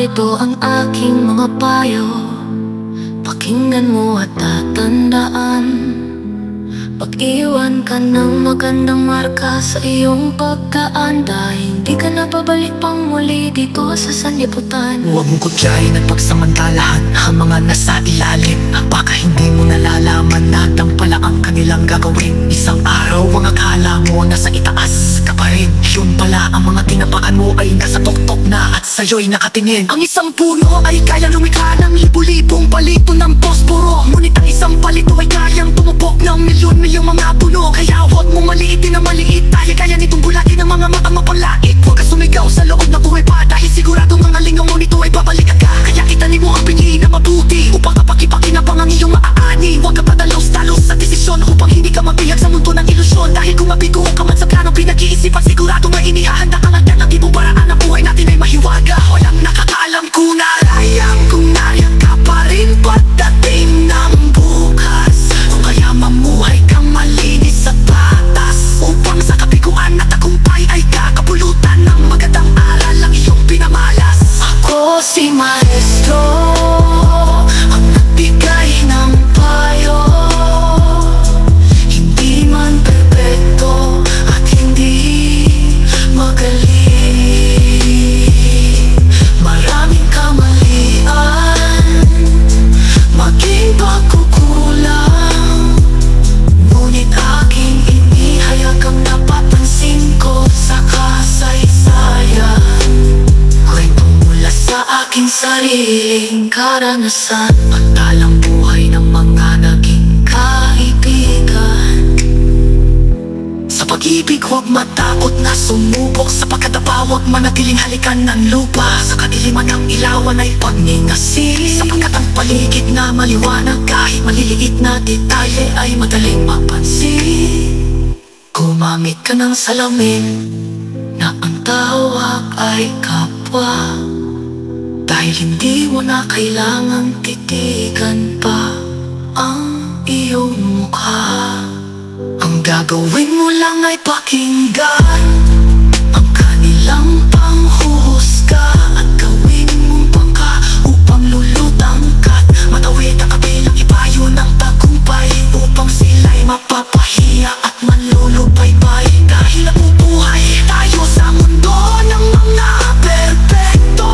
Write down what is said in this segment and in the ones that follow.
Narito ang aking mga payo, pakinggan mo at tatandaan. Pag-iwan ka ng magandang marka sa iyong pagdaan, dahil hindi ka na babalik pang muli dito sa sanlibutan. Huwag mong kutyain at pagsamantalahan ang mga nasa ilalim. Baka hindi mo nalalaman na pala ang kanilang gagawin. Isang araw ang akala mo nasa itaas ka pa rin, yun pala ang mga tinapakan mo ay nasa tuktok na at sa'yo'y nakatingin. Ang isang puno ay kaya lumikha ng libu-libong palito ng posporo, ngunit ang isang palito ay kayang tumupok ng milyon-milyong mga puno. Kaya huwag mong maliitin na maliit, dahil kaya nitong bulatin ang mga mata mapanglait. Huwag ka sumigaw sa loob na buhay pa, dahil siguradong ang alingaw mo nito ay babalik ka. Kaya itanim mo ang pinhi na mabuti upang kapaki-pakinabang ang iyong maaani. Huwag ka padalos-dalos sa desisyon upang hindi ka mabihag sa mundo ng ilusyon, dahil kung mabigo ka man sa planong pinag-iisipan, siguradong may inihahanda ang alternatibong paraan ng buhay natin ay mahiwaga. Walang nakakaalam kung narayang, kung nariyan ka pa rin pagdating ng bukas, o kaya mamuhay kang malinis at patas, upang sa kabiguan at tagumpay ay kakapulutan ng magandang aral ang iyong pinamalas. Ako si Maestro, ang nagbigay ng payo. Hindi man perpekto at hindi magaling, maraming kamalian, maging pagkukulang, ngunit aking inihayag ang napapansin ko sa kasaysayan. Kwento mula sa aking sariling karanasan, pagtalang buhay ng mga naging kaibigan. Sa pag-ibig huwag matakot na sumubok, sa pagkadapa huwag manatiling halikan ng lupa. Sa kadiliman ng ilawan ay pagningasin, sapagkat ang paligid na maliwanag, kahit maliliit na detalye ay madaling mapansin. Gumamit ka ng salamin na ang tawag ay kapwa, dahil hindi mo na kailangang titigan pa ang iyong mukha. Ang gagawin mo lang ay pakinggan ang kanilang panghuhusga at gawin mong bangka upang lulutang ka't matawid ang kabilang ibayo ng tagumpay, upang sila'y mapapahiya at manlulubaybay. Dahil nabubuhay tayo sa mundo ng mga perpekto,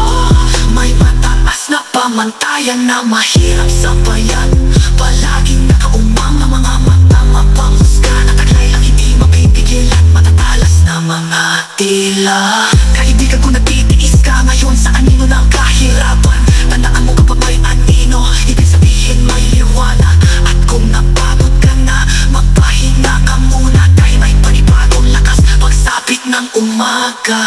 may mataas na pamantayan na mahirap sabayan. Palaging nakaumang ang mga mata mapanghusga, na taglay ang hindi mapipigil at matatalas na mga tila. Kaibigan ko, nagtitiis ka ngayon sa anino ng kahirapan. Tandaan mo, kapag may anino, ibig sabihin may liwanag. At kung napagod ka na, magpahinga ka muna, dahil may panibagong lakas pagsapit ng umaga.